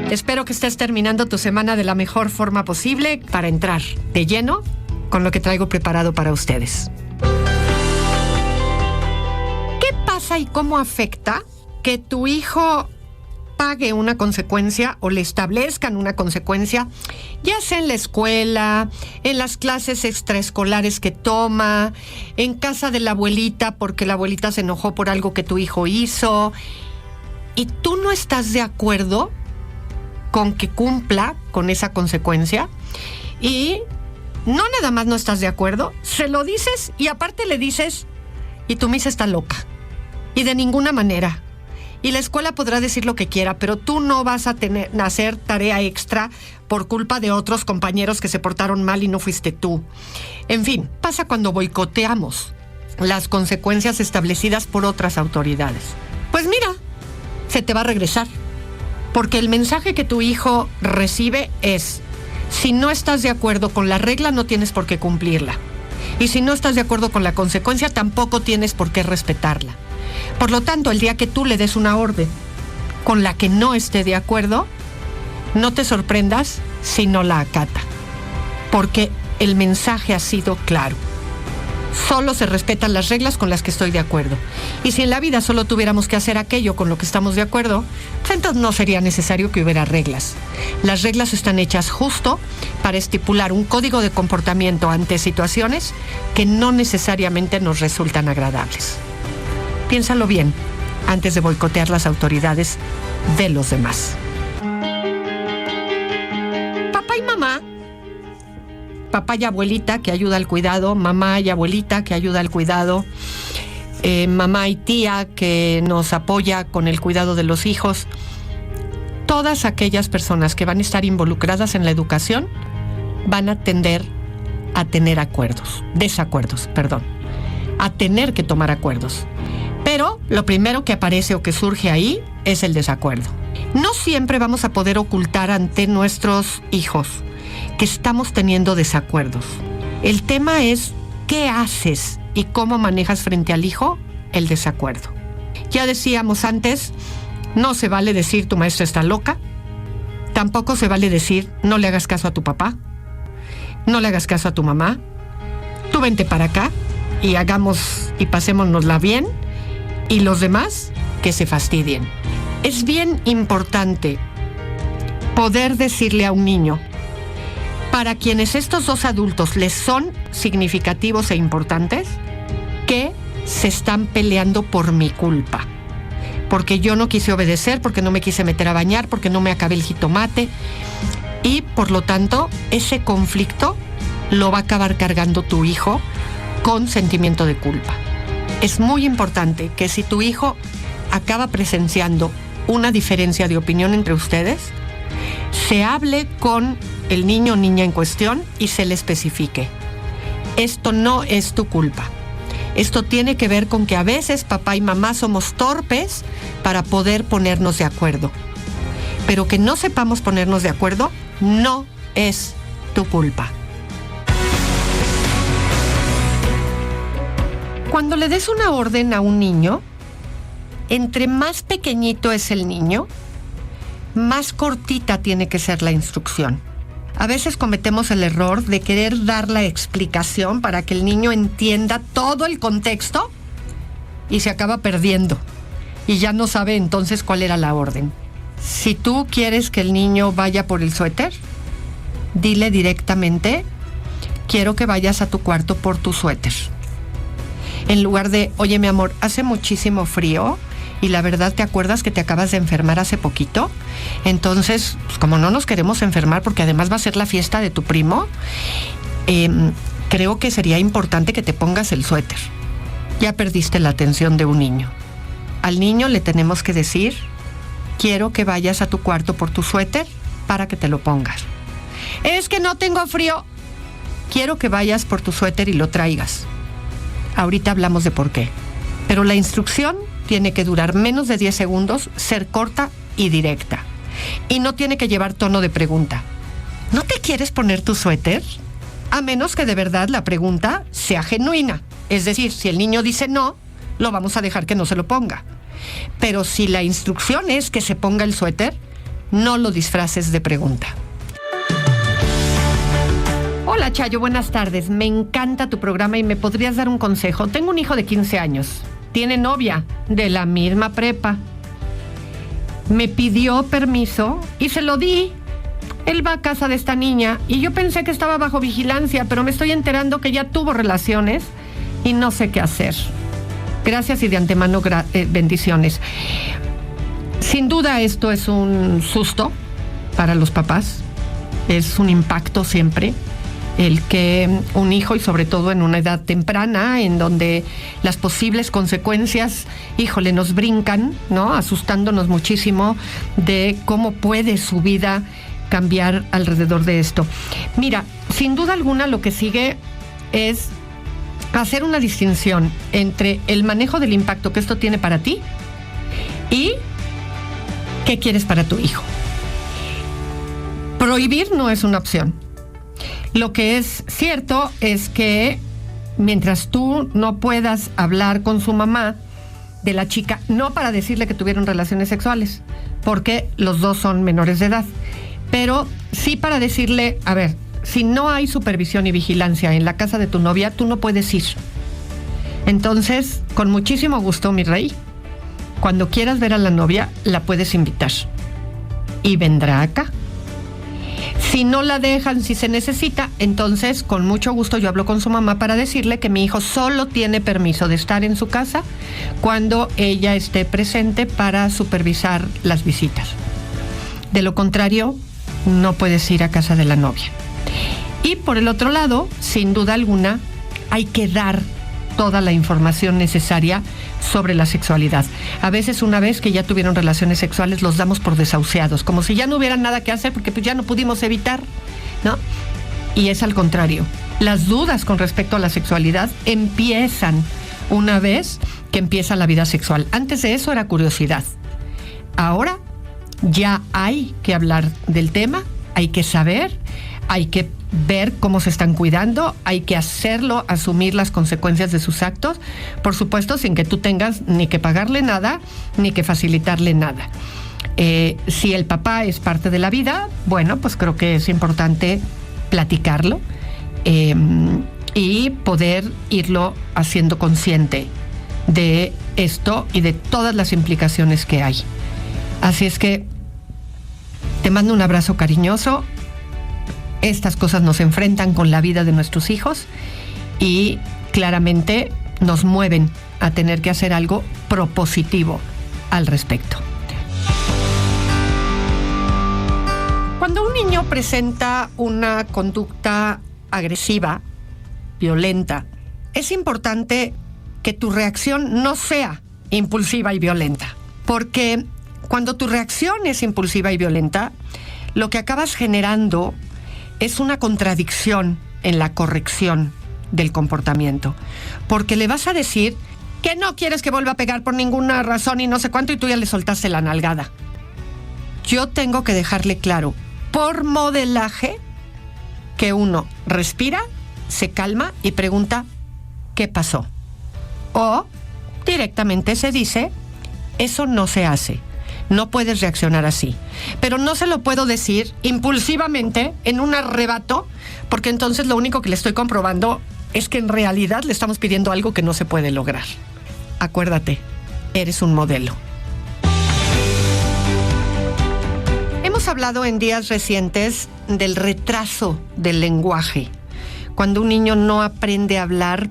Espero que estés terminando tu semana de la mejor forma posible para entrar de lleno con lo que traigo preparado para ustedes. ¿Qué pasa y cómo afecta que tu hijo pague una consecuencia o le establezcan una consecuencia, ya sea en la escuela, en las clases extraescolares que toma, en casa de la abuelita porque la abuelita se enojó por algo que tu hijo hizo, y tú no estás de acuerdo con que cumpla con esa consecuencia? Y no nada más no estás de acuerdo, se lo dices y aparte le dices, y tu misa está loca, y de ninguna manera. Y la escuela podrá decir lo que quiera, pero tú no vas a hacer tarea extra por culpa de otros compañeros que se portaron mal y no fuiste tú. En fin, pasa cuando boicoteamos las consecuencias establecidas por otras autoridades. Pues mira, se te va a regresar. Porque el mensaje que tu hijo recibe es: si no estás de acuerdo con la regla, no tienes por qué cumplirla. Y si no estás de acuerdo con la consecuencia, tampoco tienes por qué respetarla. Por lo tanto, el día que tú le des una orden con la que no esté de acuerdo, no te sorprendas si no la acata. Porque el mensaje ha sido claro. Solo se respetan las reglas con las que estoy de acuerdo. Y si en la vida solo tuviéramos que hacer aquello con lo que estamos de acuerdo, pues entonces no sería necesario que hubiera reglas. Las reglas están hechas justo para estipular un código de comportamiento ante situaciones que no necesariamente nos resultan agradables. Piénsalo bien antes de boicotear las autoridades de los demás. Papá y mamá, papá y abuelita que ayuda al cuidado, mamá y abuelita que ayuda al cuidado, mamá y tía que nos apoya con el cuidado de los hijos. Todas aquellas personas que van a estar involucradas en la educación van a tender a tener desacuerdos, a tener que tomar acuerdos. Pero lo primero que aparece o que surge ahí es el desacuerdo. No siempre vamos a poder ocultar ante nuestros hijos que estamos teniendo desacuerdos. El tema es qué haces y cómo manejas frente al hijo el desacuerdo. Ya decíamos antes, no se vale decir tu maestra está loca. Tampoco se vale decir no le hagas caso a tu papá, no le hagas caso a tu mamá. Tú vente para acá y hagamos y pasémonosla bien, y los demás que se fastidien. Es bien importante poder decirle a un niño, para quienes estos dos adultos les son significativos e importantes, que se están peleando por mi culpa. Porque yo no quise obedecer, porque no me quise meter a bañar, porque no me acabé el jitomate. Y por lo tanto, ese conflicto lo va a acabar cargando tu hijo con sentimiento de culpa. Es muy importante que si tu hijo acaba presenciando una diferencia de opinión entre ustedes, se hable con el niño o niña en cuestión y se le especifique. Esto no es tu culpa. Esto tiene que ver con que a veces papá y mamá somos torpes para poder ponernos de acuerdo. Pero que no sepamos ponernos de acuerdo no es tu culpa. Cuando le des una orden a un niño, entre más pequeñito es el niño, más cortita tiene que ser la instrucción. A veces cometemos el error de querer dar la explicación para que el niño entienda todo el contexto y se acaba perdiendo. Y ya no sabe entonces cuál era la orden. Si tú quieres que el niño vaya por el suéter, dile directamente, quiero que vayas a tu cuarto por tu suéter. En lugar de, oye mi amor, hace muchísimo frío y la verdad te acuerdas que te acabas de enfermar hace poquito. Entonces, pues como no nos queremos enfermar porque además va a ser la fiesta de tu primo, creo que sería importante que te pongas el suéter. Ya perdiste la atención de un niño. Al niño le tenemos que decir, quiero que vayas a tu cuarto por tu suéter para que te lo pongas. Es que no tengo frío. Quiero que vayas por tu suéter y lo traigas. Ahorita hablamos de por qué. Pero la instrucción tiene que durar menos de 10 segundos, ser corta y directa. Y no tiene que llevar tono de pregunta. ¿No te quieres poner tu suéter? A menos que de verdad la pregunta sea genuina. Es decir, si el niño dice no, lo vamos a dejar que no se lo ponga. Pero si la instrucción es que se ponga el suéter, no lo disfraces de pregunta. Hola Chayo, buenas tardes. Me encanta tu programa y me podrías dar un consejo. Tengo un hijo de 15 años. Tiene novia de la misma prepa. Me pidió permiso y se lo di. Él va a casa de esta niña y yo pensé que estaba bajo vigilancia, pero me estoy enterando que ya tuvo relaciones y no sé qué hacer. Gracias y de antemano bendiciones. Sin duda esto es un susto para los papás. Es un impacto siempre el que un hijo, y sobre todo en una edad temprana, en donde las posibles consecuencias, híjole, nos brincan, ¿no? Asustándonos muchísimo de cómo puede su vida cambiar alrededor de esto. Mira, sin duda alguna lo que sigue es hacer una distinción entre el manejo del impacto que esto tiene para ti y qué quieres para tu hijo. Prohibir no es una opción. Lo que es cierto es que mientras tú no puedas hablar con su mamá de la chica, no para decirle que tuvieron relaciones sexuales, porque los dos son menores de edad, pero sí para decirle, a ver, si no hay supervisión y vigilancia en la casa de tu novia, tú no puedes ir. Entonces, con muchísimo gusto, mi rey, cuando quieras ver a la novia, la puedes invitar y vendrá acá. Si no la dejan, si se necesita, entonces con mucho gusto yo hablo con su mamá para decirle que mi hijo solo tiene permiso de estar en su casa cuando ella esté presente para supervisar las visitas. De lo contrario, no puedes ir a casa de la novia. Y por el otro lado, sin duda alguna, hay que dar toda la información necesaria sobre la sexualidad. A veces, una vez que ya tuvieron relaciones sexuales, los damos por desahuciados, como si ya no hubiera nada que hacer porque pues ya no pudimos evitar, ¿no? Y es al contrario. Las dudas con respecto a la sexualidad empiezan una vez que empieza la vida sexual. Antes de eso era curiosidad. Ahora ya hay que hablar del tema, hay que saber, hay que ver cómo se están cuidando, hay que hacerlo, asumir las consecuencias de sus actos, por supuesto sin que tú tengas ni que pagarle nada, ni que facilitarle nada. Si el papá es parte de la vida, bueno, pues creo que es importante platicarlo y poder irlo haciendo consciente de esto y de todas las implicaciones que hay. Así es que te mando un abrazo cariñoso. Estas cosas nos enfrentan con la vida de nuestros hijos y claramente nos mueven a tener que hacer algo propositivo al respecto. Cuando un niño presenta una conducta agresiva, violenta, es importante que tu reacción no sea impulsiva y violenta, porque cuando tu reacción es impulsiva y violenta, lo que acabas generando es una contradicción en la corrección del comportamiento, porque le vas a decir que no quieres que vuelva a pegar por ninguna razón y no sé cuánto, y tú ya le soltaste la nalgada. Yo tengo que dejarle claro, por modelaje, que uno respira, se calma y pregunta ¿qué pasó? O directamente se dice, eso no se hace. No puedes reaccionar así. Pero no se lo puedo decir impulsivamente, en un arrebato, porque entonces lo único que le estoy comprobando es que en realidad le estamos pidiendo algo que no se puede lograr. Acuérdate, eres un modelo. Hemos hablado en días recientes del retraso del lenguaje, cuando un niño no aprende a hablar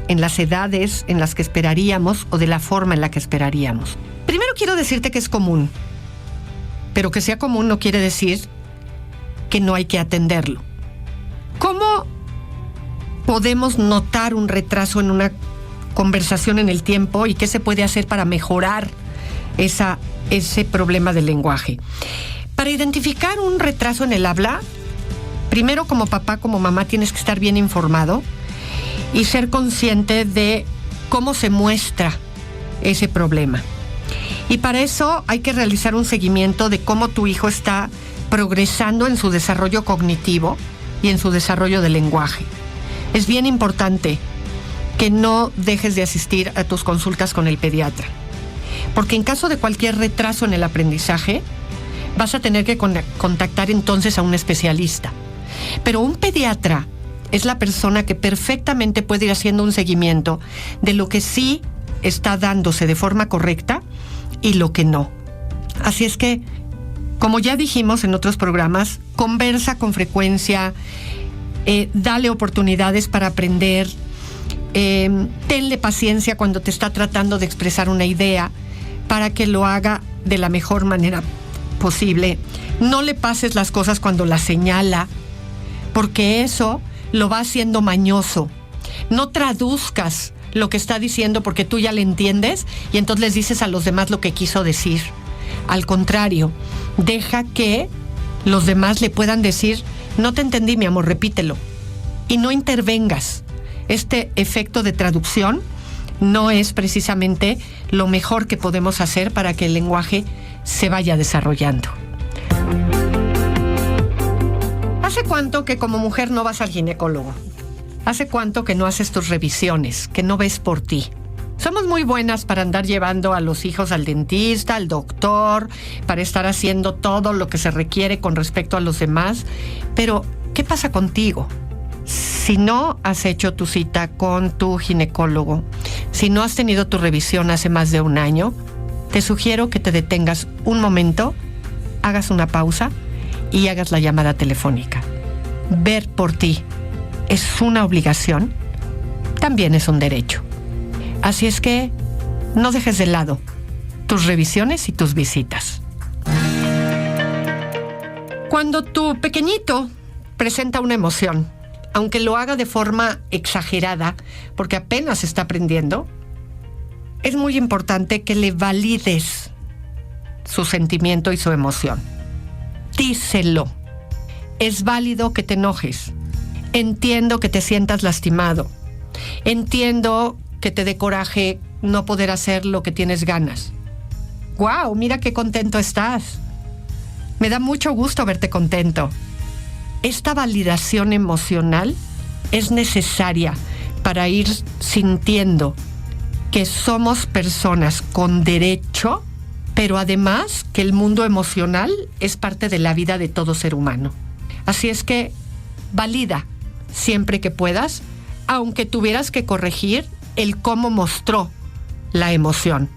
en las edades en las que esperaríamos o de la forma en la que esperaríamos. Primero quiero decirte que es común, pero que sea común no quiere decir que no hay que atenderlo. ¿Cómo podemos notar un retraso en una conversación en el tiempo y qué se puede hacer para mejorar ese problema del lenguaje? Para identificar un retraso en el habla, primero como papá, como mamá, tienes que estar bien informado y ser consciente de cómo se muestra ese problema. Y para eso hay que realizar un seguimiento de cómo tu hijo está progresando en su desarrollo cognitivo y en su desarrollo del lenguaje. Es bien importante que no dejes de asistir a tus consultas con el pediatra, porque en caso de cualquier retraso en el aprendizaje, vas a tener que contactar entonces a un especialista. Pero un pediatra es la persona que perfectamente puede ir haciendo un seguimiento de lo que sí está dándose de forma correcta y lo que no. Así es que, como ya dijimos en otros programas, conversa con frecuencia, dale oportunidades para aprender, tenle paciencia cuando te está tratando de expresar una idea para que lo haga de la mejor manera posible. No le pases las cosas cuando las señala, porque eso lo va haciendo mañoso. No traduzcas lo que está diciendo porque tú ya le entiendes y entonces les dices a los demás lo que quiso decir. Al contrario, deja que los demás le puedan decir: no te entendí, mi amor, repítelo. Y no intervengas. Este efecto de traducción no es precisamente lo mejor que podemos hacer para que el lenguaje se vaya desarrollando. ¿Hace cuánto que como mujer no vas al ginecólogo? ¿Hace cuánto que no haces tus revisiones, que no ves por ti? Somos muy buenas para andar llevando a los hijos al dentista, al doctor, para estar haciendo todo lo que se requiere con respecto a los demás. Pero, ¿qué pasa contigo? Si no has hecho tu cita con tu ginecólogo, si no has tenido tu revisión hace más de un año, te sugiero que te detengas un momento, hagas una pausa y hagas la llamada telefónica. Ver por ti es una obligación, también es un derecho. Así es que no dejes de lado tus revisiones y tus visitas. Cuando tu pequeñito presenta una emoción, aunque lo haga de forma exagerada, porque apenas está aprendiendo, es muy importante que le valides su sentimiento y su emoción. Díselo. Es válido que te enojes. Entiendo que te sientas lastimado. Entiendo que te dé coraje no poder hacer lo que tienes ganas. ¡Guau! Mira qué contento estás. Me da mucho gusto verte contento. Esta validación emocional es necesaria para ir sintiendo que somos personas con derecho, pero además que el mundo emocional es parte de la vida de todo ser humano. Así es que valida siempre que puedas, aunque tuvieras que corregir el cómo mostró la emoción.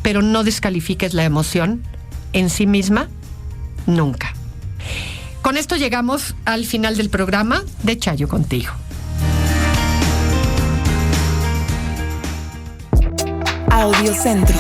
Pero no descalifiques la emoción en sí misma nunca. Con esto llegamos al final del programa de Chayo Contigo. Audiocentro.